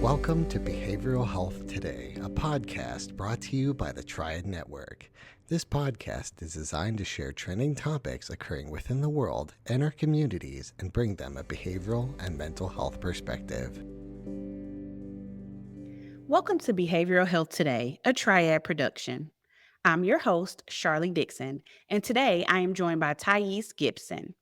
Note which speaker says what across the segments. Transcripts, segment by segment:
Speaker 1: Welcome to Behavioral Health Today, a podcast brought to you by the Triad Network. This podcast is designed to share trending topics occurring within the world and our communities and bring them a behavioral and mental health perspective.
Speaker 2: Welcome to Behavioral Health Today, a Triad production. I'm your host, Sharlee Dixon, and today I am joined by Thais Gibson.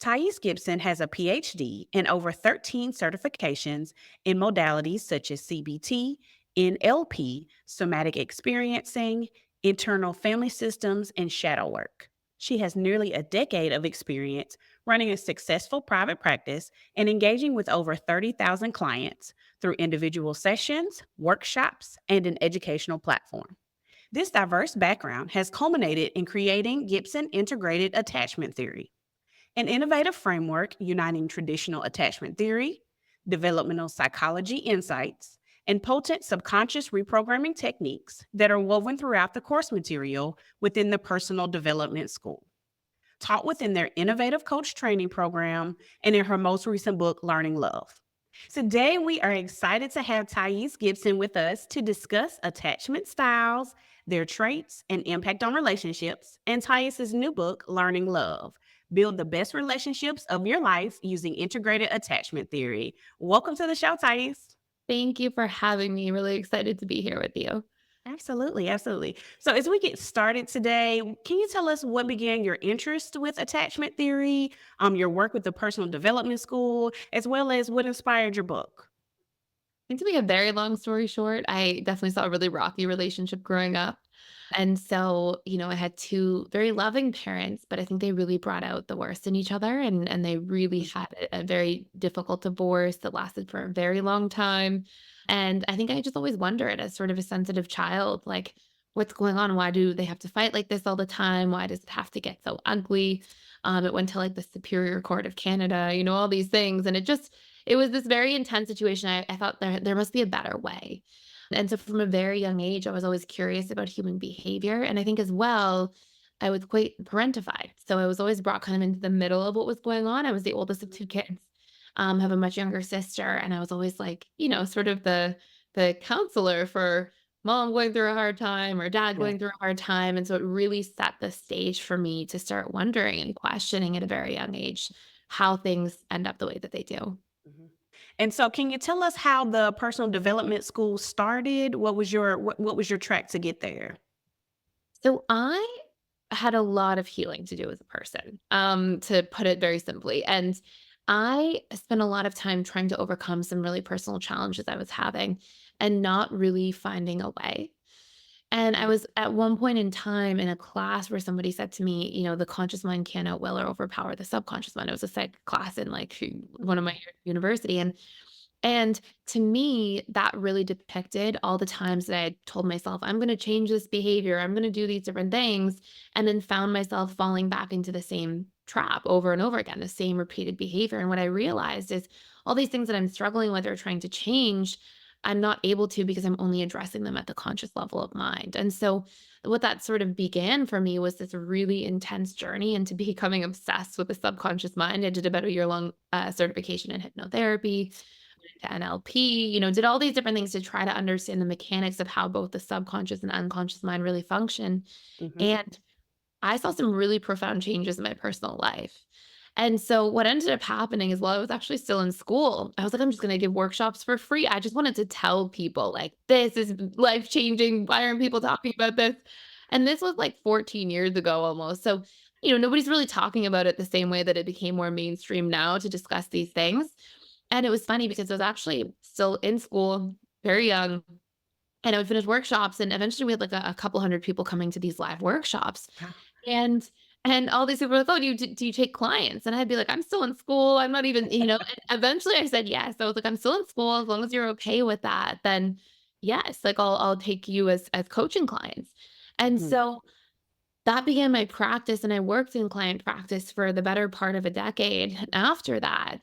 Speaker 2: Thais Gibson has a Ph.D. and over 13 certifications in modalities such as CBT, NLP, somatic experiencing, internal family systems, and shadow work. She has nearly a decade of experience running a successful private practice and engaging with over 30,000 clients through individual sessions, workshops, and an educational platform. This diverse background has culminated in creating Gibson Integrated Attachment Theory, an innovative framework uniting traditional attachment theory, developmental psychology insights, and potent subconscious reprogramming techniques that are woven throughout the course material within the Personal Development School. Taught within their innovative coach training program and in her most recent book, Learning Love. Today, we are excited to have Thais Gibson with us to discuss attachment styles, their traits, and impact on relationships, and Thais' new book, Learning Love. Build the best relationships of your life using integrated attachment theory. Welcome to the show, Thais.
Speaker 3: Thank you for having me. Really excited to be here with you.
Speaker 2: Absolutely, absolutely. So as we get started today, can you tell us what began your interest with attachment theory, your work with the Personal Development School, as well as what inspired your book?
Speaker 3: I think to make a very long story short, I definitely saw a really rocky relationship growing up. And so, I had two very loving parents, but I think they really brought out the worst in each other. And they really had a very difficult divorce that lasted for a very long time. And I think I just always wondered, as sort of a sensitive child, like, what's going on? Why do they have to fight like this all the time? Why does it have to get so ugly? It went to like the Superior Court of Canada, all these things. And it was this very intense situation. I thought there must be a better way. And so from a very young age, I was always curious about human behavior. And I think as well, I was quite parentified. So I was always brought kind of into the middle of what was going on. I was the oldest of two kids, have a much younger sister. And I was always like, sort of the counselor for mom going through a hard time or dad
Speaker 2: Yeah.
Speaker 3: going through a hard time. And so it really set the stage for me to start wondering and questioning at a very young age how things end up the way that they do.
Speaker 2: Mhm. And so can you tell us how the Personal Development School started? What was your track to get there?
Speaker 3: So I had a lot of healing to do as a person, to put it very simply. And I spent a lot of time trying to overcome some really personal challenges I was having and not really finding a way. And I was at one point in time in a class where somebody said to me, the conscious mind can't outwill or overpower the subconscious mind. It was a psych class in like one of my university. And to me, that really depicted all the times that I had told myself, I'm going to change this behavior, I'm going to do these different things, and then found myself falling back into the same trap over and over again, the same repeated behavior. And what I realized is all these things that I'm struggling with or trying to change, I'm not able to because I'm only addressing them at the conscious level of mind. And so, what that sort of began for me was this really intense journey into becoming obsessed with the subconscious mind. I did about a year-long certification in hypnotherapy, to NLP, did all these different things to try to understand the mechanics of how both the subconscious and unconscious mind really function.
Speaker 2: Mhm.
Speaker 3: And I saw some really profound changes in my personal life. And so what ended up happening is while I was actually still in school, I was like, I'm just going to give workshops for free. I just wanted to tell people like, this is life changing. Why aren't people talking about this? And this was like 14 years ago almost. So, nobody's really talking about it the same way that it became more mainstream now to discuss these things. And it was funny because I was actually still in school, very young, and I would finish workshops, and eventually we had like a couple hundred people coming to these live workshops.
Speaker 2: Wow.
Speaker 3: And and all these people were like, "Oh, do you take clients?" And I'd be like, "I'm still in school. I'm not even," and eventually I said yes. I was like, "I'm still in school. As long as you're okay with that, then yes, like I'll take you as coaching clients." And
Speaker 2: Mhm.
Speaker 3: so that began my practice, and I worked in client practice for the better part of a decade after that.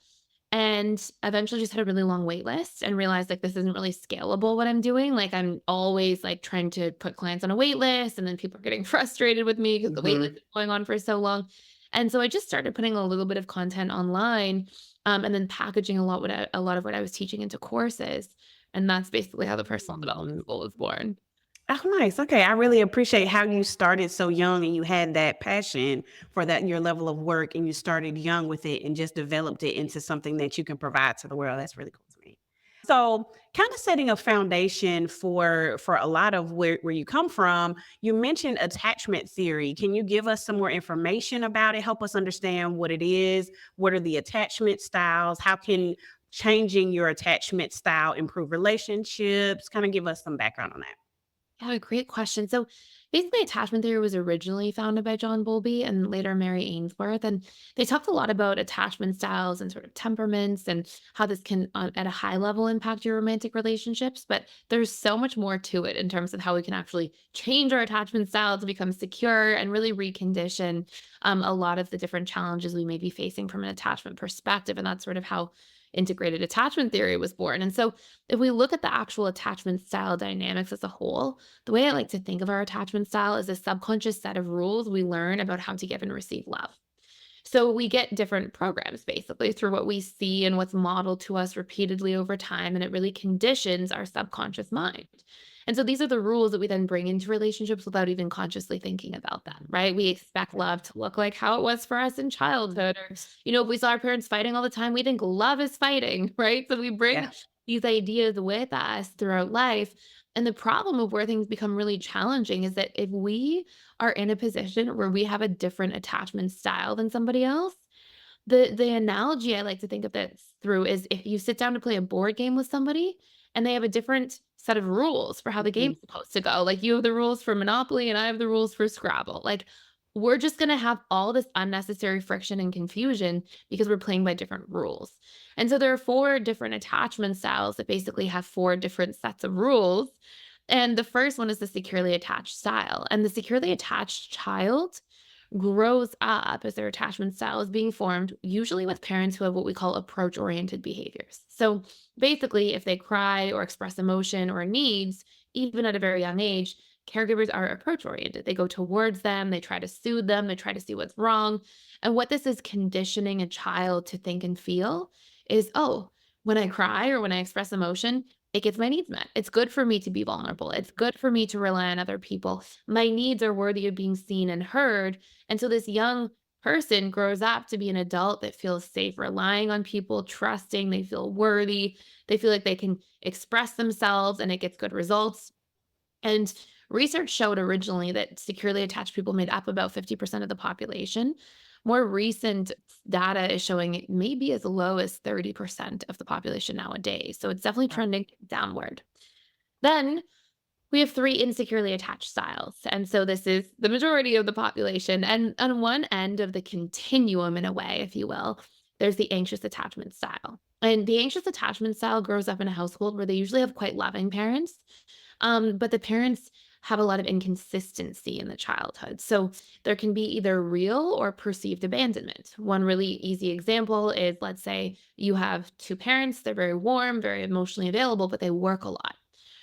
Speaker 3: And eventually just had a really long wait list and realized like this isn't really scalable what I'm doing. Like I'm always like trying to put clients on a wait list and then people are getting frustrated with me because the wait list
Speaker 2: Mhm.
Speaker 3: is going on for so long. And so I just started putting a little bit of content online and then packaging a lot of what I was teaching into courses. And that's basically how the personal development school was born.
Speaker 2: Oh, nice. Okay. I really appreciate how you started so young and you had that passion for that, your level of work, and you started young with it and just developed it into something that you can provide to the world. That's really cool to me. So, kind of setting a foundation for a lot of where you come from, you mentioned attachment theory. Can you give us some more information about it? Help us understand what it is. What are the attachment styles? How can changing your attachment style improve relationships? Kind of give us some background on that.
Speaker 3: Yeah, great question. So basically, attachment theory was originally founded by John Bowlby and later Mary Ainsworth. And they talked a lot about attachment styles and sort of temperaments and how this can, at a high level, impact your romantic relationships. But there's so much more to it in terms of how we can actually change our attachment style to become secure and really recondition a lot of the different challenges we may be facing from an attachment perspective. And that's sort of how integrated attachment theory was born. And so if we look at the actual attachment style dynamics as a whole, the way I like to think of our attachment style is a subconscious set of rules we learn about how to give and receive love. So we get different programs basically through what we see and what's modeled to us repeatedly over time, and it really conditions our subconscious mind. And so these are the rules that we then bring into relationships without even consciously thinking about them, right? We expect love to look like how it was for us in childhood, or, if we saw our parents fighting all the time, we think love is fighting, right? So we bring
Speaker 2: Yeah.
Speaker 3: these ideas with us throughout life. And the problem of where things become really challenging is that if we are in a position where we have a different attachment style than somebody else, the analogy I like to think of this through is if you sit down to play a board game with somebody and they have a different set of rules for how the
Speaker 2: Mhm.
Speaker 3: game's supposed to go. Like you have the rules for Monopoly and I have the rules for Scrabble. Like we're just going to have all this unnecessary friction and confusion because we're playing by different rules. And so there are four different attachment styles that basically have four different sets of rules. And the first one is the securely attached style. And the securely attached child grows up as their attachment style is being formed, usually with parents who have what we call approach oriented behaviors. So basically, if they cry or express emotion or needs, even at a very young age, caregivers are approach oriented. They go towards them, they try to soothe them, they try to see what's wrong. And what this is conditioning a child to think and feel is, oh, when I cry or when I express emotion, it gets my needs met. It's good for me to be vulnerable. It's good for me to rely on other people. My needs are worthy of being seen and heard. And so this young person grows up to be an adult that feels safe relying on people, trusting, they feel worthy, they feel like they can express themselves and it gets good results. And research showed originally that securely attached people made up about 50% of the population. More recent data is showing it may be as low as 30% of the population nowadays. So it's definitely trending downward. Then we have three insecurely attached styles. And so this is the majority of the population. And on one end of the continuum, in a way, if you will, there's the anxious attachment style. And the anxious attachment style grows up in a household where they usually have quite loving parents, but the parents have a lot of inconsistency in the childhood. So there can be either real or perceived abandonment. One really easy example is, let's say you have two parents, they're very warm, very emotionally available, but they work a lot.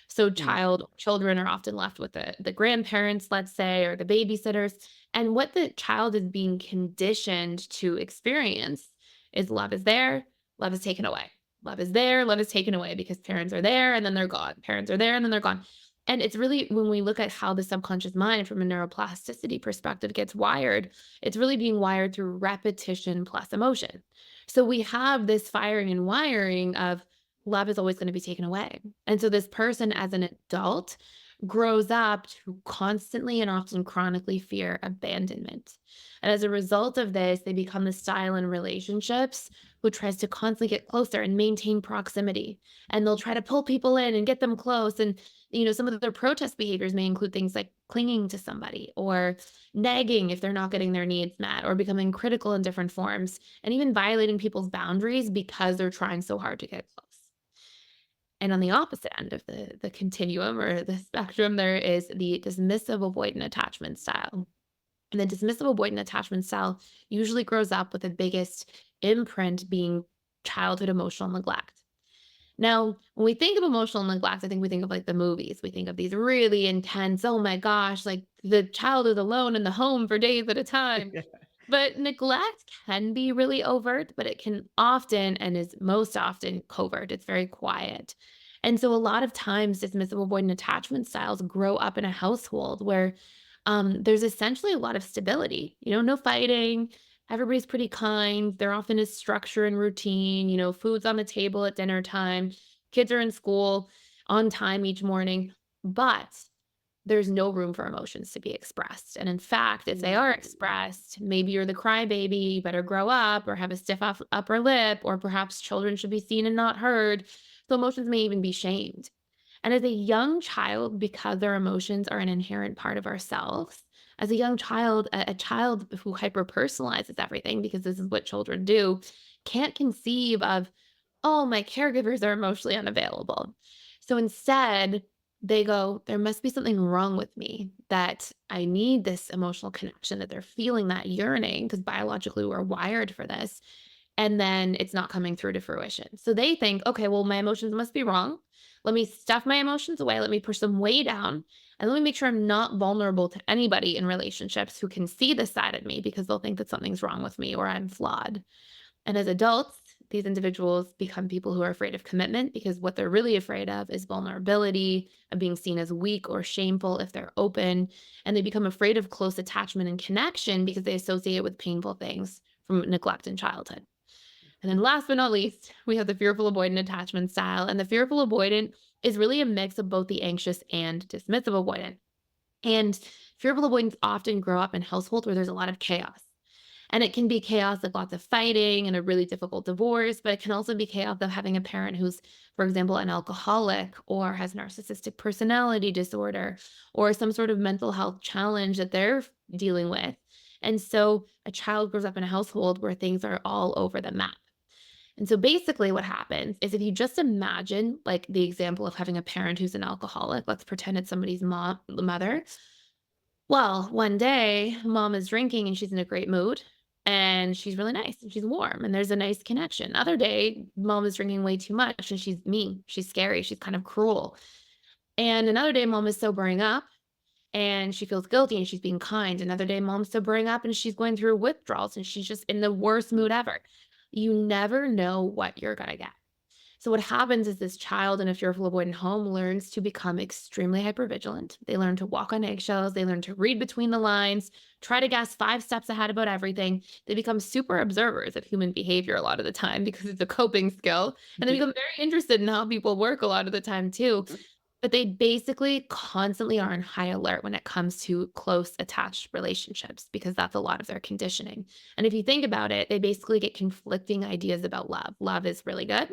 Speaker 3: So
Speaker 2: Mm.
Speaker 3: children are often left with the grandparents, let's say, or the babysitters. And what the child is being conditioned to experience is love is there, love is taken away. Love is there, love is taken away because parents are there and then they're gone. Parents are there and then they're gone. And it's really when we look at how the subconscious mind from a neuroplasticity perspective gets wired, it's really being wired through repetition plus emotion. So we have this firing and wiring of love is always going to be taken away. And so this person as an adult grows up to constantly and often chronically fear abandonment. And as a result of this, they become the style in relationships who tries to constantly get closer and maintain proximity. And they'll try to pull people in and get them close. And, some of their protest behaviors may include things like clinging to somebody or nagging if they're not getting their needs met or becoming critical in different forms and even violating people's boundaries because they're trying so hard to get close. And on the opposite end of the continuum or the spectrum, there is the dismissive avoidant attachment style. And the dismissive avoidant attachment style usually grows up with the biggest imprint being childhood emotional neglect. Now, when we think of emotional neglect, I think we think of like the movies. We think of these really intense, oh my gosh, like the child is alone in the home for days at a time. But neglect can be really overt, but it can often and is most often covert. It's very quiet. And so a lot of times dismissive avoidant attachment styles grow up in a household where there's essentially a lot of stability, no fighting. Everybody's pretty kind. There often is structure and routine, food's on the table at dinner time. Kids are in school on time each morning. But there's no room for emotions to be expressed. And in fact, if they are expressed, maybe you're the crybaby, you better grow up or have a stiff upper lip, or perhaps children should be seen and not heard. So emotions may even be shamed. And as a young child, because our emotions are an inherent part of ourselves, as a young child, a child who hyper personalizes everything, because this is what children do, can't conceive of, oh, my caregivers are emotionally unavailable. So instead, they go, there must be something wrong with me, that I need this emotional connection, that they're feeling that yearning, because biologically we're wired for this. And then it's not coming through to fruition. So they think, okay, well, my emotions must be wrong. Let me stuff my emotions away. Let me push them way down. And let me make sure I'm not vulnerable to anybody in relationships who can see this side of me, because they'll think that something's wrong with me or I'm flawed. And as adults, these individuals become people who are afraid of commitment, because what they're really afraid of is vulnerability, of being seen as weak or shameful if they're open. And they become afraid of close attachment and connection because they associate it with painful things from neglect in childhood. And then last but not least, we have the fearful avoidant attachment style. And the fearful avoidant is really a mix of both the anxious and dismissive avoidant. And fearful avoidants often grow up in households where there's a lot of chaos. And it can be chaos of lots of fighting and a really difficult divorce, but it can also be chaos of having a parent who's, for example, an alcoholic or has narcissistic personality disorder or some sort of mental health challenge that they're dealing with. And so a child grows up in a household where things are all over the map. And so basically what happens is, if you just imagine like the example of having a parent who's an alcoholic, let's pretend it's somebody's mother. Well, one day mom is drinking and she's in a great mood and she's really nice and she's warm and there's a nice connection. Other day, mom is drinking way too much and she's mean, she's scary, she's kind of cruel. And another day, mom is sobering up and she feels guilty and she's being kind. Another day, mom's sobering up and she's going through withdrawals and she's just in the worst mood ever. You never know what you're going to get. So what happens is, this child in a fearful avoidant home learns to become extremely hypervigilant. They learn to walk on eggshells. They learn to read between the lines, try to guess 5 steps ahead about everything. They become super observers of human behavior a lot of the time, because it's a coping skill. And they become very interested in how people work a lot of the time too. But they basically constantly are on high alert when it comes to close attached relationships, because that's a lot of their conditioning. And if you think about it, they basically get conflicting ideas about love. Love is really good.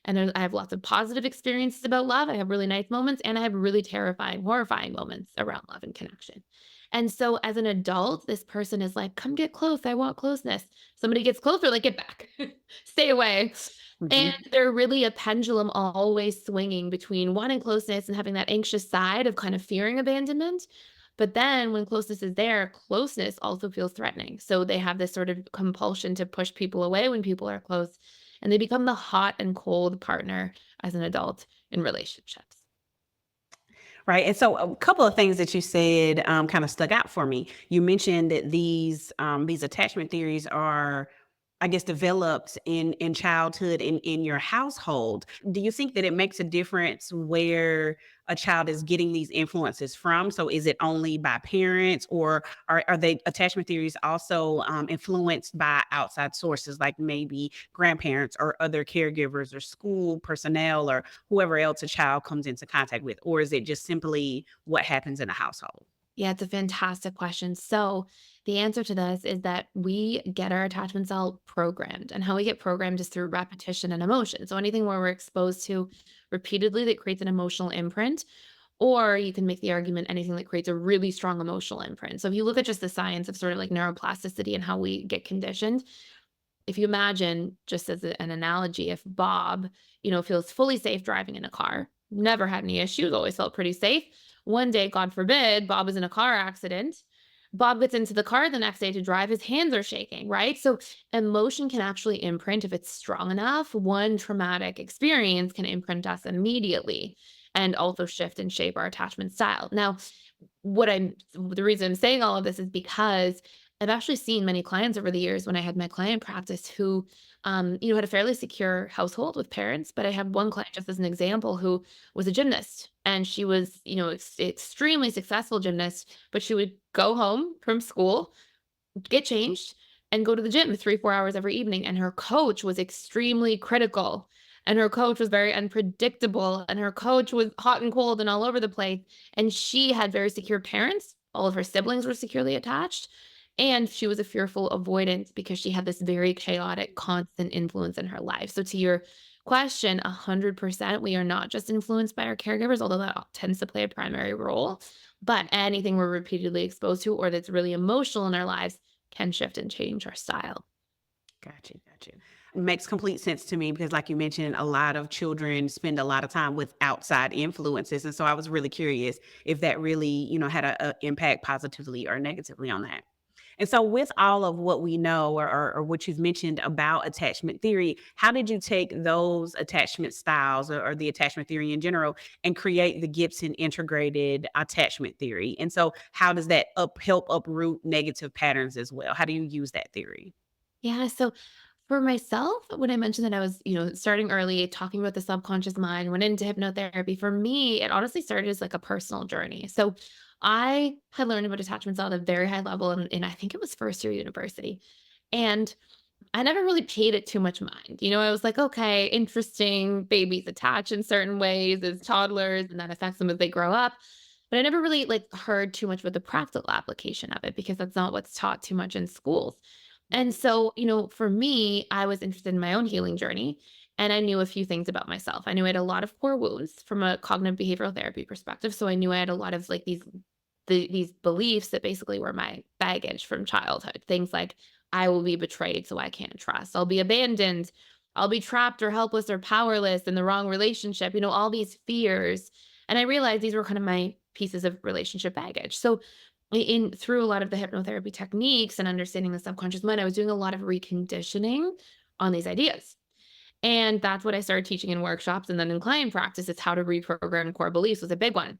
Speaker 3: And I have lots of positive experiences about love. I have really nice moments, and I have really terrifying, horrifying moments around love and connection. And so as an adult, this person is like, come get close. I want closeness. Somebody gets closer, like, get back, stay away. And they're really a pendulum, always swinging between wanting closeness and having that anxious side of kind of fearing abandonment. But then when closeness is there, closeness also feels threatening. So they have this sort of compulsion to push people away when people are close, and they become the hot and cold partner as an adult in relationships.
Speaker 2: Right. And so a couple of things that you said kind of stuck out for me. You mentioned that these attachment theories are, I guess, developed in childhood in your household. Do you think that it makes a difference where a child is getting these influences from? So is it only by parents, or are they attachment theories also influenced by outside sources, like maybe grandparents or other caregivers or school personnel or whoever else a child comes into contact with? Or is it just simply what happens in a household?
Speaker 3: Yeah, it's a fantastic question. So, the answer to this is that we get our attachment style programmed, and how we get programmed is through repetition and emotion. So, anything where we're exposed to repeatedly that creates an emotional imprint, or you can make the argument anything that creates a really strong emotional imprint. So, if you look at just the science of sort of like neuroplasticity and how we get conditioned, if you imagine, just as an analogy, if Bob, feels fully safe driving in a car, never had any issues, always felt pretty safe. One day, God forbid, Bob is in a car accident. Bob gets into the car the next day to drive, his hands are shaking, right? So emotion can actually imprint if it's strong enough. One traumatic experience can imprint us immediately and also shift and shape our attachment style. Now, the reason I'm saying all of this is because I've actually seen many clients over the years when I had my client practice who, had a fairly secure household with parents. But I had one client, just as an example, who was a gymnast, and she was, extremely successful gymnast. But she would go home from school, get changed, and go to the gym 3, 4 hours every evening. And her coach was extremely critical. And her coach was very unpredictable. And her coach was hot and cold and all over the place. And she had very secure parents. All of her siblings were securely attached. And she was a fearful avoidant because she had this very chaotic, constant influence in her life. So, to your question, 100%, we are not just influenced by our caregivers, although that tends to play a primary role. But anything we're repeatedly exposed to or that's really emotional in our lives can shift and change our style.
Speaker 2: Got you. Got you. Makes complete sense to me because, like you mentioned, a lot of children spend a lot of time with outside influences. And so I was really curious if that really, had a impact positively or negatively on that. And so, with all of what we know or what you've mentioned about attachment theory, how did you take those attachment styles or the attachment theory in general and create the Gibson Integrated Attachment Theory? And so, how does that help uproot negative patterns as well? How do you use that theory?
Speaker 3: Yeah. So for myself, when I mentioned that I was, starting early, talking about the subconscious mind, went into hypnotherapy, for me, it honestly started as like a personal journey. So I had learned about attachment style at a very high level, and I think it was first year university. And I never really paid it too much mind. I was like, okay, interesting. Babies attach in certain ways as toddlers, and that affects them as they grow up. But I never really like heard too much about the practical application of it because that's not what's taught too much in schools. And so, for me, I was interested in my own healing journey, and I knew a few things about myself. I knew I had a lot of core wounds from a cognitive behavioral therapy perspective. So I knew I had a lot of like these beliefs that basically were my baggage from childhood. Things like I will be betrayed, so I can't trust. I'll be abandoned. I'll be trapped or helpless or powerless in the wrong relationship. All these fears. And I realized these were kind of my pieces of relationship baggage. So in through a lot of the hypnotherapy techniques and understanding the subconscious mind, I was doing a lot of reconditioning on these ideas. And that's what I started teaching in workshops and then in client practice. It's how to reprogram core beliefs was a big one.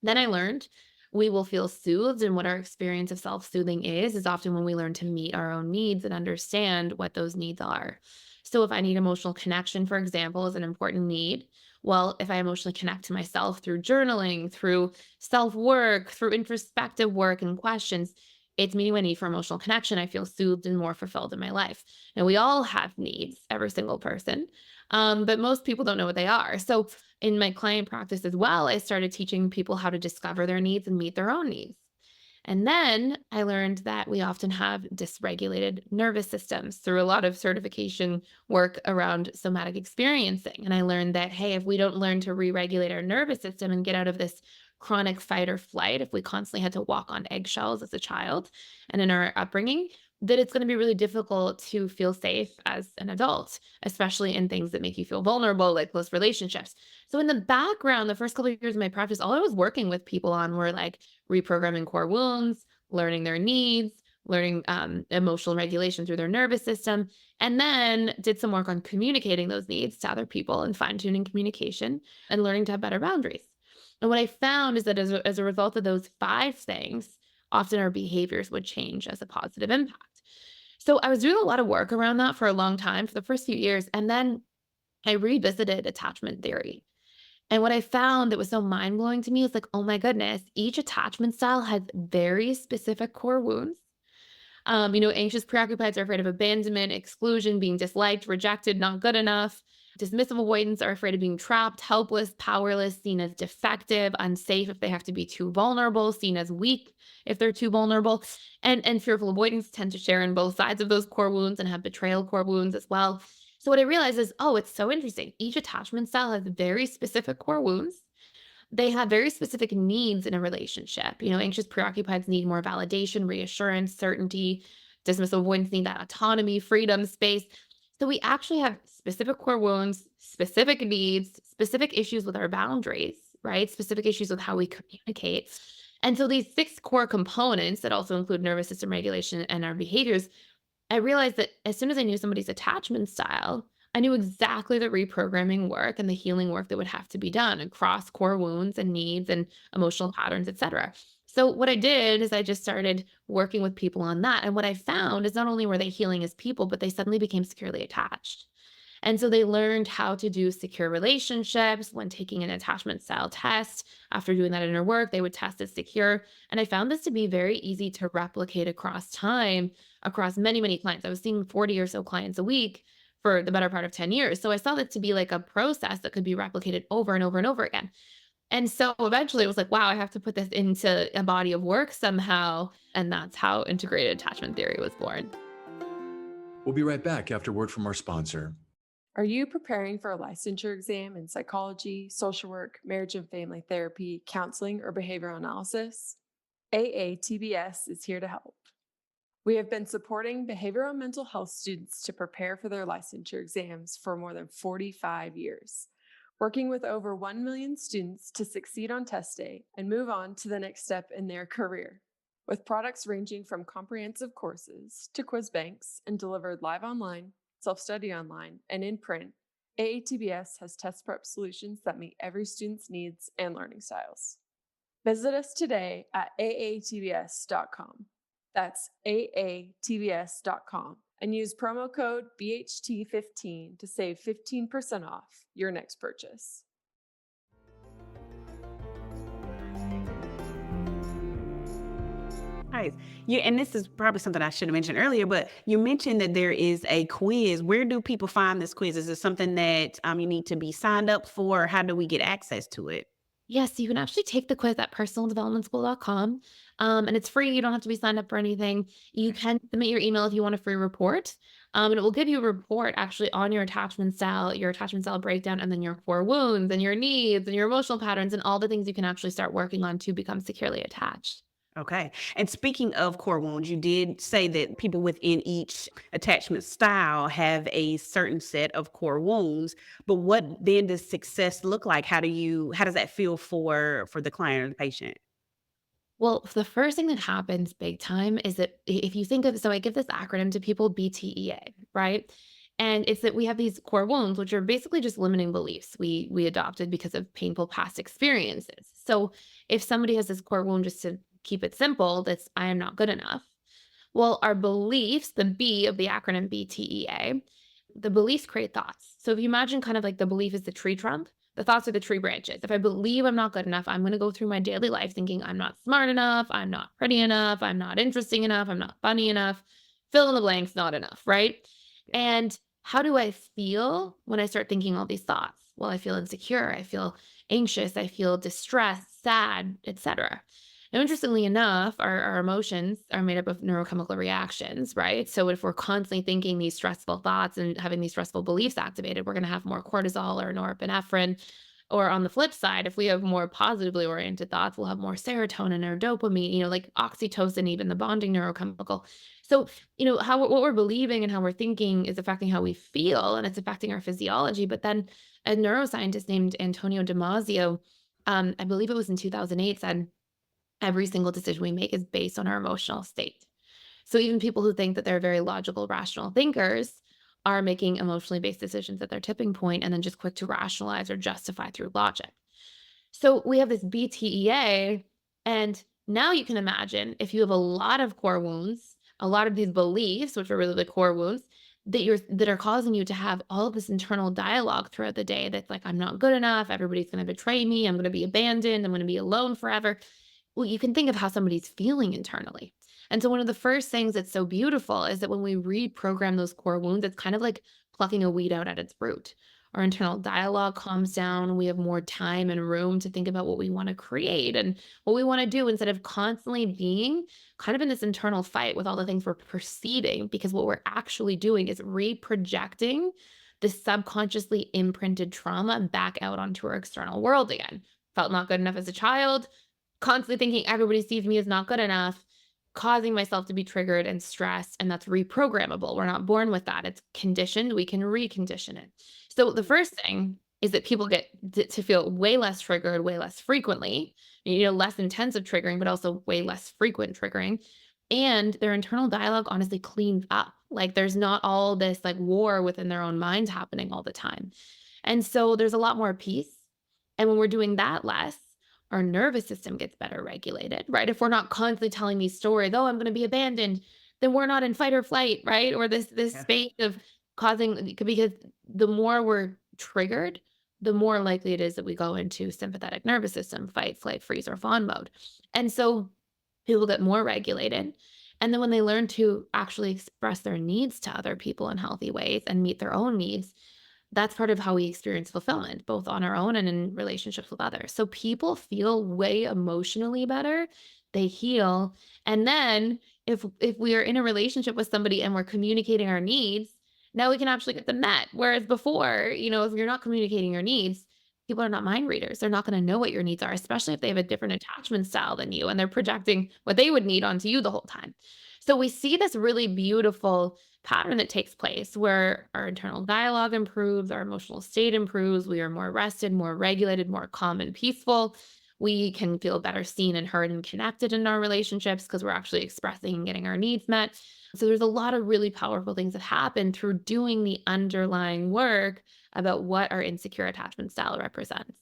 Speaker 3: Then I learned we will feel soothed, and what our experience of self-soothing is often when we learn to meet our own needs and understand what those needs are. So if I need emotional connection, for example, is an important need. Well, if I emotionally connect to myself through journaling, through self-work, through introspective work and questions, it's meeting my need for emotional connection. I feel soothed and more fulfilled in my life. And we all have needs, every single person. But most people don't know what they are. So in my client practice as well, I started teaching people how to discover their needs and meet their own needs. And then I learned that we often have dysregulated nervous systems through a lot of certification work around somatic experiencing. And I learned that, hey, if we don't learn to re regulate our nervous system and get out of this chronic fight or flight, if we constantly had to walk on eggshells as a child and in our upbringing, that it's going to be really difficult to feel safe as an adult, especially in things that make you feel vulnerable, like close relationships. So, in the background, the first couple of years of my practice, all I was working with people on were like reprogramming core wounds, learning their needs, learning emotional regulation through their nervous system, and then did some work on communicating those needs to other people and fine tuning communication and learning to have better boundaries. And what I found is that as a result of those 5 things, often our behaviors would change as a positive impact. So I was doing a lot of work around that for a long time, for the first few years. And then I revisited attachment theory. And what I found that was so mind blowing to me is like, oh my goodness, each attachment style has very specific core wounds. Anxious preoccupieds are afraid of abandonment, exclusion, being disliked, rejected, not good enough. Dismissive avoidants are afraid of being trapped, helpless, powerless, seen as defective, unsafe if they have to be too vulnerable, seen as weak if they're too vulnerable. And fearful avoidants tend to share in both sides of those core wounds and have betrayal core wounds as well. So what I realized is, oh, it's so interesting. Each attachment style has very specific core wounds. They have very specific needs in a relationship. Anxious preoccupieds need more validation, reassurance, certainty. Dismissive avoidants need that autonomy, freedom, space. So we actually have specific core wounds, specific needs, specific issues with our boundaries, right? Specific issues with how we communicate. And so these 6 core components that also include nervous system regulation and our behaviors, I realized that as soon as I knew somebody's attachment style, I knew exactly the reprogramming work and the healing work that would have to be done across core wounds and needs and emotional patterns, etc. So what I did is I just started working with people on that. And what I found is not only were they healing as people, but they suddenly became securely attached. And so they learned how to do secure relationships when taking an attachment style test. After doing that inner work, they would test as secure. And I found this to be very easy to replicate across time, across many, many clients. I was seeing 40 or so clients a week for the better part of 10 years. So I saw that to be like a process that could be replicated over and over and over again. And so eventually it was like, wow, I have to put this into a body of work somehow. And that's how integrated attachment theory was born.
Speaker 4: We'll be right back after word from our sponsor.
Speaker 5: Are you preparing for a licensure exam in psychology, social work, marriage and family therapy, counseling, or behavioral analysis? AATBS is here to help. We have been supporting behavioral and mental health students to prepare for their licensure exams for more than 45 years, working with over 1 million students to succeed on test day and move on to the next step in their career. With products ranging from comprehensive courses to quiz banks and delivered live online, self-study online, and in print, AATBS has test prep solutions that meet every student's needs and learning styles. Visit us today at aatbs.com. That's aatbs.com and use promo code BHT15 to save 15% off your next purchase.
Speaker 2: Nice. Yeah, and this is probably something I should have mentioned earlier, but you mentioned that there is a quiz. Where do people find this quiz? Is it something that you need to be signed up for? Or how do we get access to it?
Speaker 3: Yes, you can actually take the quiz at personaldevelopmentschool.com. And it's free. You don't have to be signed up for anything. You can submit your email if you want a free report. And it will give you a report actually on your attachment style breakdown, and then your core wounds and your needs and your emotional patterns and all the things you can actually start working on to become securely attached.
Speaker 2: Okay. And speaking of core wounds, you did say that people within each attachment style have a certain set of core wounds, but what then does success look like? How does that feel for the client or the patient?
Speaker 3: Well, the first thing that happens big time is that if you think of, so I give this acronym to people, BTEA, right? And it's that we have these core wounds, which are basically just limiting beliefs we adopted because of painful past experiences. So if somebody has this core wound, just to keep it simple, that's I am not good enough. Well, our beliefs, the B of the acronym BTEA, the beliefs create thoughts. So if you imagine kind of like the belief is the tree trunk, the thoughts are the tree branches. If I believe I'm not good enough, I'm going to go through my daily life thinking I'm not smart enough, I'm not pretty enough, I'm not interesting enough, I'm not funny enough, fill in the blanks, not enough, right? And how do I feel when I start thinking all these thoughts? Well, I feel insecure, I feel anxious, I feel distressed, sad, etc. Now, interestingly enough, our emotions are made up of neurochemical reactions, right? So if we're constantly thinking these stressful thoughts and having these stressful beliefs activated, we're going to have more cortisol or norepinephrine. Or on the flip side, if we have more positively oriented thoughts, we'll have more serotonin or dopamine, like oxytocin, even the bonding neurochemical. So, how what we're believing and how we're thinking is affecting how we feel, and it's affecting our physiology. But then a neuroscientist named Antonio Damasio, I believe it was in 2008, said every single decision we make is based on our emotional state. So even people who think that they're very logical, rational thinkers are making emotionally based decisions at their tipping point and then just quick to rationalize or justify through logic. So we have this BTEA, and now you can imagine if you have a lot of core wounds, a lot of these beliefs, which are really the core wounds, that are causing you to have all of this internal dialogue throughout the day that's like, I'm not good enough, everybody's gonna betray me, I'm gonna be abandoned, I'm gonna be alone forever. Well, you can think of how somebody's feeling internally. And so one of the first things that's so beautiful is that when we reprogram those core wounds, it's kind of like plucking a weed out at its root. Our internal dialogue calms down. We have more time and room to think about what we want to create and what we want to do instead of constantly being kind of in this internal fight with all the things we're perceiving, because what we're actually doing is reprojecting the subconsciously imprinted trauma back out onto our external world again. Felt not good enough as a child, constantly thinking everybody sees me as not good enough, causing myself to be triggered and stressed, and that's reprogrammable. We're not born with that. It's conditioned. We can recondition it. So the first thing is that people get to feel way less triggered, way less frequently, less intensive triggering, but also way less frequent triggering. And their internal dialogue honestly cleans up. Like there's not all this like war within their own minds happening all the time. And so there's a lot more peace. And when we're doing that less, our nervous system gets better regulated, right? If we're not constantly telling these stories, oh, I'm going to be abandoned, then we're not in fight or flight, right? Or this
Speaker 2: Yeah.
Speaker 3: space of causing, because the more we're triggered, the more likely it is that we go into sympathetic nervous system, fight, flight, freeze, or fawn mode. And so people get more regulated. And then when they learn to actually express their needs to other people in healthy ways and meet their own needs, that's part of how we experience fulfillment, both on our own and in relationships with others. So people feel way emotionally better. They heal. And then if we are in a relationship with somebody and we're communicating our needs, now we can actually get them met. Whereas before, if you're not communicating your needs, people are not mind readers. They're not going to know what your needs are, especially if they have a different attachment style than you and they're projecting what they would need onto you the whole time. So we see this really beautiful pattern that takes place where our internal dialogue improves, our emotional state improves, we are more rested, more regulated, more calm and peaceful. We can feel better seen and heard and connected in our relationships because we're actually expressing and getting our needs met. So there's a lot of really powerful things that happen through doing the underlying work about what our insecure attachment style represents.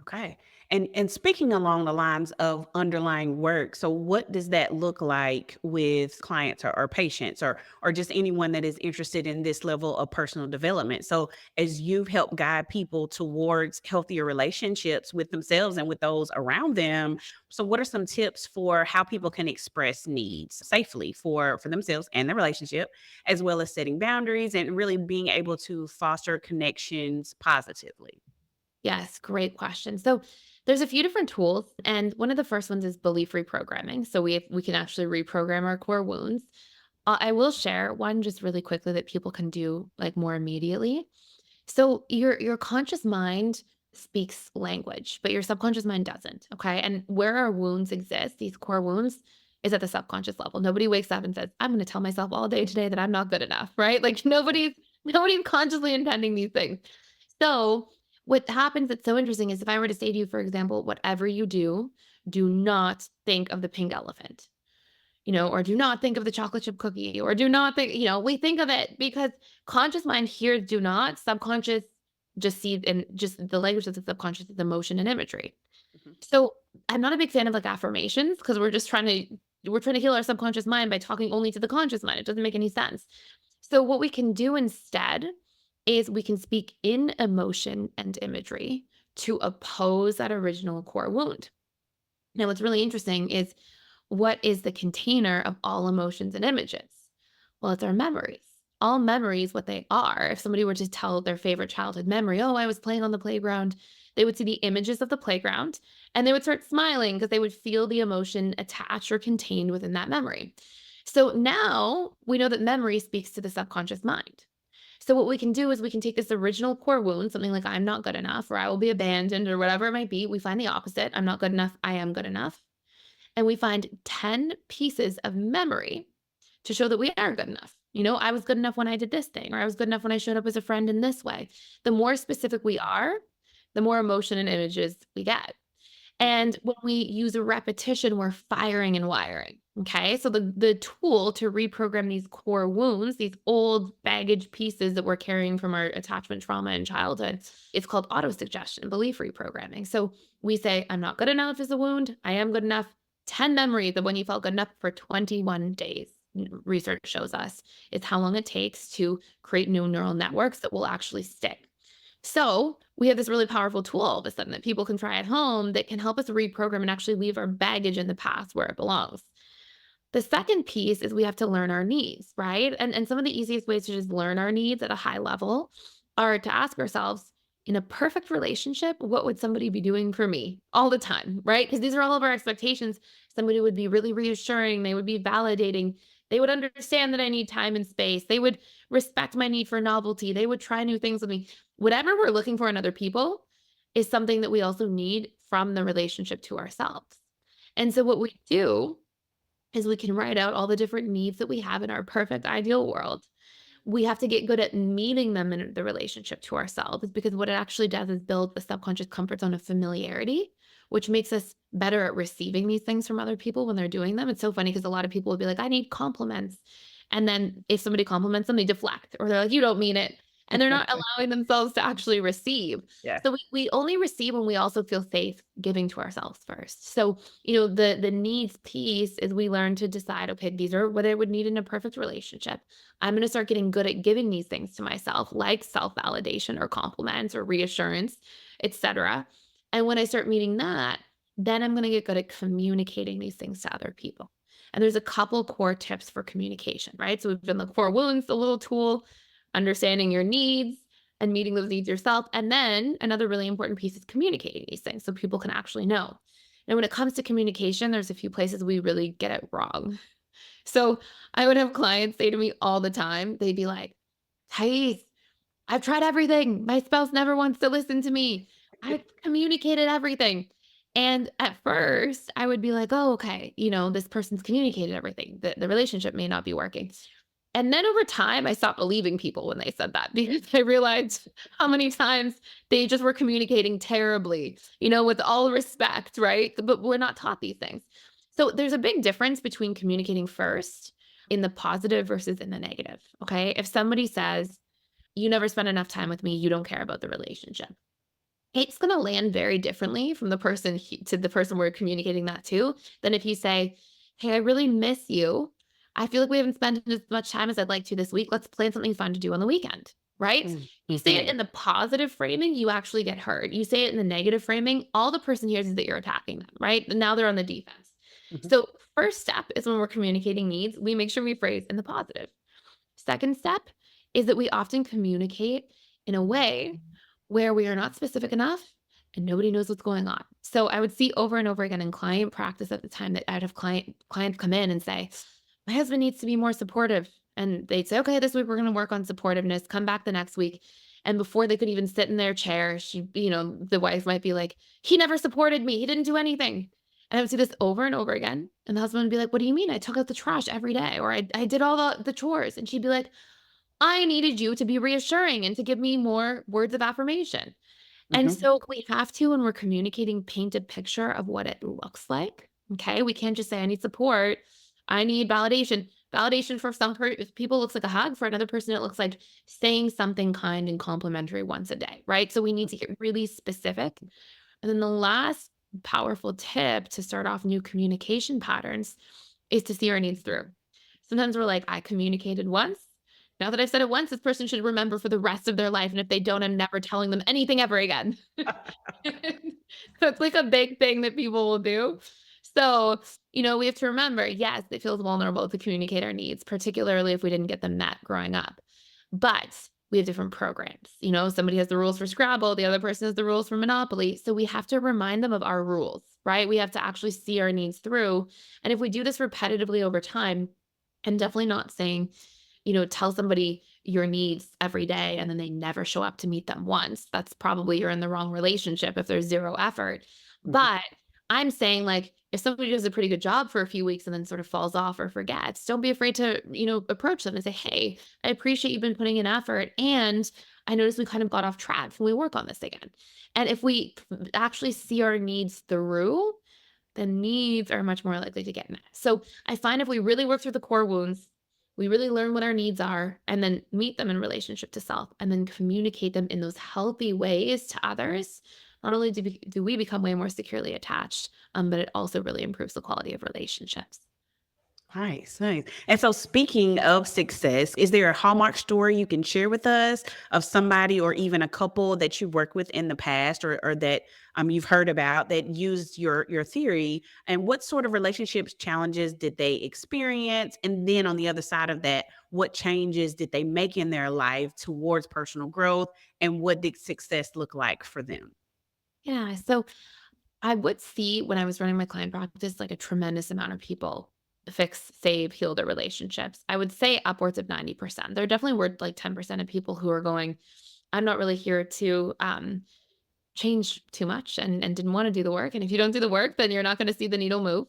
Speaker 2: Okay. And speaking along the lines of underlying work, so what does that look like with clients or patients or just anyone that is interested in this level of personal development? So as you've helped guide people towards healthier relationships with themselves and with those around them, so what are some tips for how people can express needs safely for themselves and their relationship, as well as setting boundaries and really being able to foster connections positively?
Speaker 3: Yes, great question. So there's a few different tools, and one of the first ones is belief reprogramming. So we can actually reprogram our core wounds. I will share one just really quickly that people can do like more immediately. So your conscious mind speaks language, but your subconscious mind doesn't. Okay, and where our wounds exist, these core wounds, is at the subconscious level. Nobody wakes up and says, "I'm going to tell myself all day today that I'm not good enough." Right? Like nobody's consciously intending these things. So what happens that's so interesting is if I were to say to you, for example, whatever you do not think of the pink elephant, or do not think of the chocolate chip cookie, or do not think, we think of it because conscious mind hears do not, subconscious just sees, and just the language of the subconscious is emotion and imagery.
Speaker 2: Mhm.
Speaker 3: So I'm not a big fan of like affirmations because we're trying to heal our subconscious mind by talking only to the conscious mind. It doesn't make any sense. So what we can do instead is we can speak in emotion and imagery to oppose that original core wound. Now, what's really interesting is what is the container of all emotions and images? Well, it's our memories. All memories, what they are, if somebody were to tell their favorite childhood memory, oh, I was playing on the playground, they would see the images of the playground and they would start smiling because they would feel the emotion attached or contained within that memory. So now we know that memory speaks to the subconscious mind. So what we can do is we can take this original core wound, something like I'm not good enough, or I will be abandoned, or whatever it might be. We find the opposite. I'm not good enough. I am good enough. And we find 10 pieces of memory to show that we are good enough. I was good enough when I did this thing, or I was good enough when I showed up as a friend in this way. The more specific we are, the more emotion and images we get. And when we use a repetition, we're firing and wiring. Okay. So the tool to reprogram these core wounds, these old baggage pieces that we're carrying from our attachment trauma in childhood, it's called autosuggestion, belief reprogramming. So we say, I'm not good enough as a wound. I am good enough. 10 memories of when you felt good enough for 21 days. Research shows us it's how long it takes to create new neural networks that will actually stick. So we have this really powerful tool all of a sudden that people can try at home that can help us reprogram and actually leave our baggage in the past where it belongs. The second piece is we have to learn our needs, right? And some of the easiest ways to just learn our needs at a high level are to ask ourselves, in a perfect relationship, what would somebody be doing for me all the time, right? Because these are all of our expectations. Somebody would be really reassuring, they would be validating, they would understand that I need time and space, they would respect my need for novelty, they would try new things with me. Whatever we're looking for in other people is something that we also need from the relationship to ourselves. And so what we do is we can write out all the different needs that we have in our perfect ideal world. We have to get good at meeting them in the relationship to ourselves because what it actually does is build the subconscious comfort zone of familiarity, which makes us better at receiving these things from other people when they're doing them. It's so funny because a lot of people will be like, I need compliments. And then if somebody compliments them, they deflect or they're like, you don't mean it. and they're not allowing themselves to actually receive.
Speaker 2: Yeah.
Speaker 3: So we only receive when we also feel safe giving to ourselves first. So, the needs piece is we learn to decide, okay, these are what I would need in a perfect relationship. I'm going to start getting good at giving these things to myself, like self-validation or compliments or reassurance, etc. And when I start meeting that, then I'm going to get good at communicating these things to other people. And there's a couple core tips for communication, right? So we've done the core wounds, the little tool, understanding your needs and meeting those needs yourself. And then another really important piece is communicating these things so people can actually know. And when it comes to communication, there's a few places we really get it wrong. So I would have clients say to me all the time, they'd be like, Thais, I've tried everything. My spouse never wants to listen to me. I've communicated everything. And at first, I would be like, oh, okay, this person's communicated everything. The relationship may not be working. And then over time, I stopped believing people when they said that because I realized how many times they just were communicating terribly, with all respect, right? But we're not taught these things. So there's a big difference between communicating first in the positive versus in the negative. Okay. If somebody says, you never spend enough time with me, you don't care about the relationship, it's going to land very differently from the person to the person we're communicating that to than if you say, hey, I really miss you. I feel like we haven't spent as much time as I'd like to this week. Let's plan something fun to do on the weekend, right? You say it in the positive framing, you actually get heard. You say it in the negative framing, all the person hears is that you're attacking them, right? Now they're on the defense. So first step is when we're communicating needs, we make sure we phrase in the positive. Second step is that we often communicate in a way where we are not specific enough and nobody knows what's going on. So I would see over and over again in client practice at the time that I'd have clients come in and say, my husband needs to be more supportive. And they'd say, okay, this week we're going to work on supportiveness. Come back the next week. And before they could even sit in their chair, the wife might be like, he never supported me. He didn't do anything. And I would see this over and over again. And the husband would be like, what do you mean? I took out the trash every day, or I did all the chores. And she'd be like, I needed you to be reassuring and to give me more words of affirmation. And so we have to, when we're communicating, paint a picture of what it looks like. Okay. We can't just say, I need support. I need validation. Validation for some people looks like a hug. For another person, it looks like saying something kind and complimentary once a day, right? So we need to get really specific. And then the last powerful tip to start off new communication patterns is to see our needs through. Sometimes we're like, I communicated once. Now that I've said it once, this person should remember for the rest of their life. And if they don't, I'm never telling them anything ever again. So it's like a big thing that people will do. So, we have to remember, yes, it feels vulnerable to communicate our needs, particularly if we didn't get them met growing up. But we have different programs. Somebody has the rules for Scrabble, the other person has the rules for Monopoly. So we have to remind them of our rules, right? We have to actually see our needs through. And if we do this repetitively over time, and definitely not saying, tell somebody your needs every day and then they never show up to meet them once. That's probably you're in the wrong relationship if there's zero effort. But I'm saying, like, if somebody does a pretty good job for a few weeks and then sort of falls off or forgets, don't be afraid to, approach them and say, hey, I appreciate you've been putting in effort. And I noticed we kind of got off track. Can we work on this again? And if we actually see our needs through, the needs are much more likely to get met. So I find if we really work through the core wounds, we really learn what our needs are and then meet them in relationship to self and then communicate them in those healthy ways to others. Not only do we become way more securely attached, but it also really improves the quality of relationships.
Speaker 2: Nice, nice. And so, speaking of success, is there a hallmark story you can share with us of somebody or even a couple that you've worked with in the past or that you've heard about that used your theory? And what sort of relationships challenges did they experience? And then on the other side of that, what changes did they make in their life towards personal growth? And what did success look like for them?
Speaker 3: Yeah. So I would see when I was running my client practice, like a tremendous amount of people fix, save, heal their relationships. I would say upwards of 90%. There definitely were like 10% of people who are going, I'm not really here to change too much and didn't want to do the work. And if you don't do the work, then you're not going to see the needle move.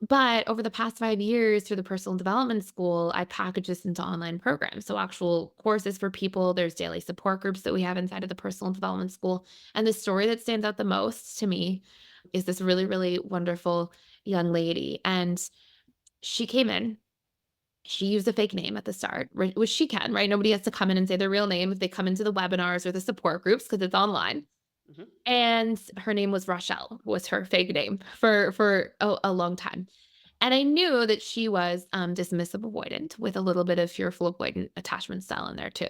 Speaker 3: But over the past 5 years through the personal development school, I package this into online programs. So actual courses for people, there's daily support groups that we have inside of the personal development school. And the story that stands out the most to me is this really, really wonderful young lady. And she came in She used a fake name at the start, which she can, right? Nobody has to come in and say their real name if they come into the webinars or the support groups because it's online.
Speaker 2: Mhm.
Speaker 3: And her name was Rochelle, was her fake name for a long time. And I knew that she was dismissive avoidant with a little bit of fearful avoidant attachment style in there too.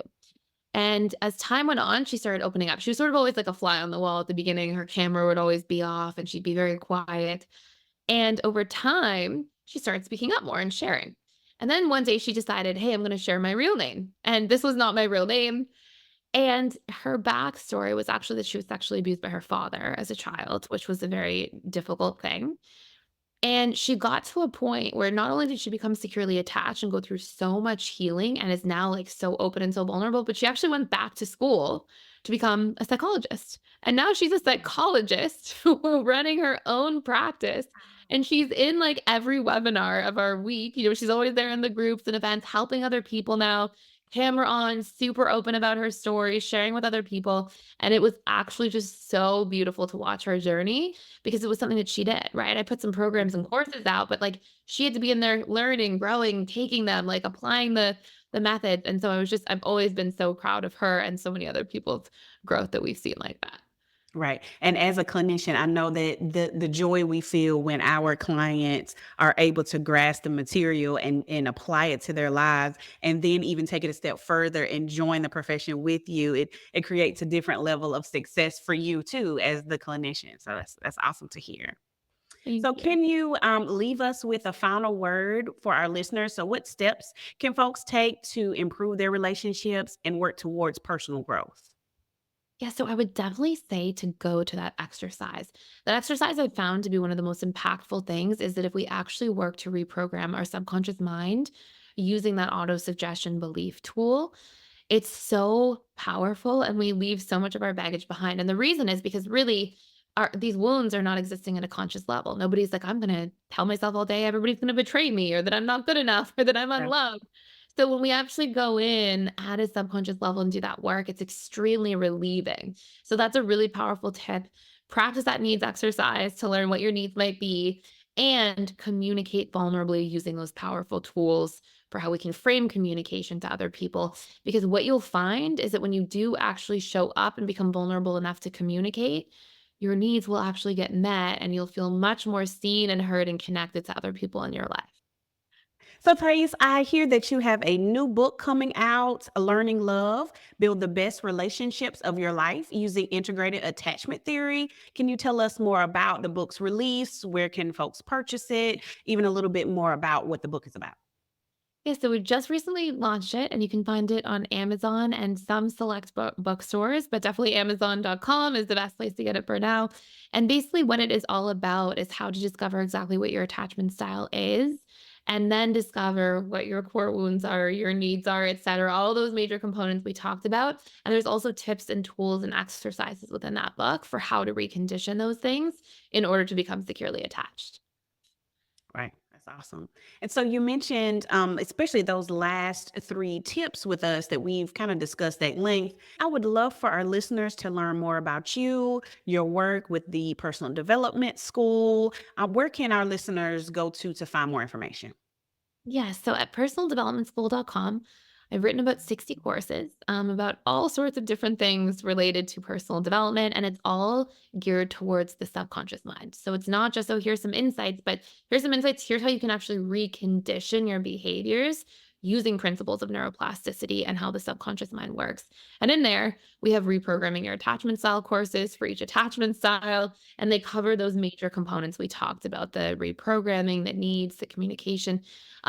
Speaker 3: And as time went on, she started opening up. She was sort of always like a fly on the wall at the beginning. Her camera would always be off and she'd be very quiet. And over time, she started speaking up more and sharing. And then one day she decided, hey, I'm going to share my real name. And this was not my real name. And her backstory was actually that she was sexually abused by her father as a child, which was a very difficult thing. And she got to a point where not only did she become securely attached and go through so much healing and is now like so open and so vulnerable, but she actually went back to school to become a psychologist. And now she's a psychologist running her own practice. And she's in like every webinar of our week. She's always there in the groups and events, helping other people now, camera on, super open about her story, sharing with other people. And it was actually just so beautiful to watch her journey because it was something that she did, right? I put some programs and courses out, but like she had to be in there learning, growing, taking them, like applying the method. And so I've always been so proud of her and so many other people's growth that we've seen like that.
Speaker 2: Right. And as a clinician, I know that the joy we feel when our clients are able to grasp the material and apply it to their lives, and then even take it a step further and join the profession with you, it creates a different level of success for you too as the clinician. So that's awesome to hear.
Speaker 3: Thank
Speaker 2: So
Speaker 3: you.
Speaker 2: can you leave us with a final word for our listeners? So what steps can folks take to improve their relationships and work towards personal growth?
Speaker 3: Yeah, so I would definitely say to go to that exercise. That exercise I've found to be one of the most impactful things is that if we actually work to reprogram our subconscious mind using that auto suggestion belief tool, it's so powerful and we leave so much of our baggage behind. And the reason is because really these wounds are not existing at a conscious level. Nobody's like, I'm going to tell myself all day everybody's going to betray me or that I'm not good enough or that I'm
Speaker 2: Yeah.
Speaker 3: unloved. So when we actually go in at a subconscious level and do that work, it's extremely relieving. So that's a really powerful tip. Practice that needs exercise to learn what your needs might be and communicate vulnerably using those powerful tools for how we can frame communication to other people. Because what you'll find is that when you do actually show up and become vulnerable enough to communicate, your needs will actually get met and you'll feel much more seen and heard and connected to other people in your life.
Speaker 2: So, Thais, I hear that you have a new book coming out, Learning Love, Build the Best Relationships of Your Life Using Integrated Attachment Theory. Can you tell us more about the book's release? Where can folks purchase it? Even a little bit more about what the book is about.
Speaker 3: Yeah, so we just recently launched it and you can find it on Amazon and some select bookstores, but definitely Amazon.com is the best place to get it for now. And basically, what it is all about is how to discover exactly what your attachment style is, and then discover what your core wounds are, your needs are, et cetera, all those major components we talked about. And there's also tips and tools and exercises within that book for how to recondition those things in order to become securely attached.
Speaker 2: Right. That's awesome. And so you mentioned, especially those last three tips with us that we've kind of discussed at length. I would love for our listeners to learn more about you, your work with the Personal Development School. Where can our listeners go to find more information?
Speaker 3: Yeah, so at personaldevelopmentschool.com, I've written about 60 courses about all sorts of different things related to personal development, and it's all geared towards the subconscious mind. So it's not just, oh, here's some insights, but here's some insights. Here's how you can actually recondition your behaviors using principles of neuroplasticity and how the subconscious mind works. And in there, we have reprogramming your attachment style courses for each attachment style, and they cover those major components we talked about, the reprogramming, the needs, the communication.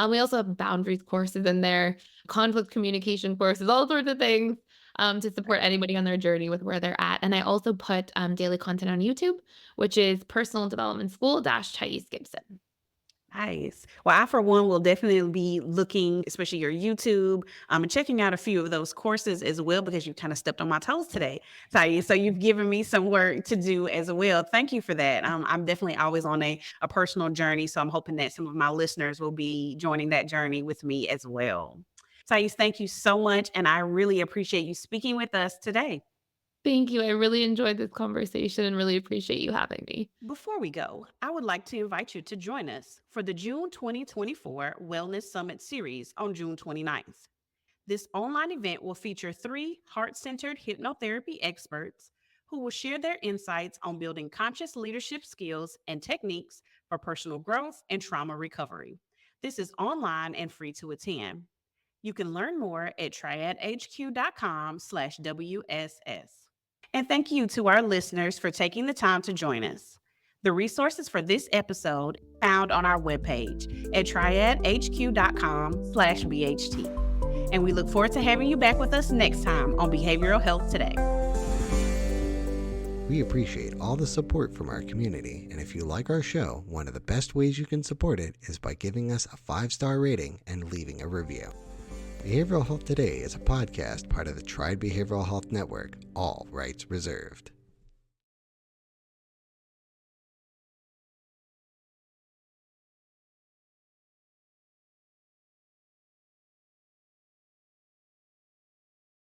Speaker 3: We also have boundaries courses in there, conflict communication courses, all sorts of things to support anybody on their journey with where they're at. And I also put daily content on YouTube, which is Personal Development School dash Thais Gibson.
Speaker 2: Nice. Well, I, for one, will definitely be looking, especially your YouTube, and checking out a few of those courses as well, because you kind of stepped on my toes today, Thais. So you've given me some work to do as well. Thank you for that. I'm definitely always on a personal journey. So I'm hoping that some of my listeners will be joining that journey with me as well. Thais, thank you so much. And I really appreciate you speaking with us today.
Speaker 3: Thank you. I really enjoyed this conversation and really appreciate you having me.
Speaker 2: Before we go, I would like to invite you to join us for the June 2024 Wellness Summit series on June 29th. This online event will feature 3 heart-centered hypnotherapy experts who will share their insights on building conscious leadership skills and techniques for personal growth and trauma recovery. This is online and free to attend. You can learn more at triadhq.com/WSS. And thank you to our listeners for taking the time to join us. The resources for this episode found on our webpage at triadhq.com/BHT. And we look forward to having you back with us next time on Behavioral Health Today.
Speaker 1: We appreciate all the support from our community, and if you like our show, one of the best ways you can support it is by giving us a 5-star rating and leaving a review. Behavioral Health Today is a podcast part of the Triad Behavioral Health Network, all rights reserved.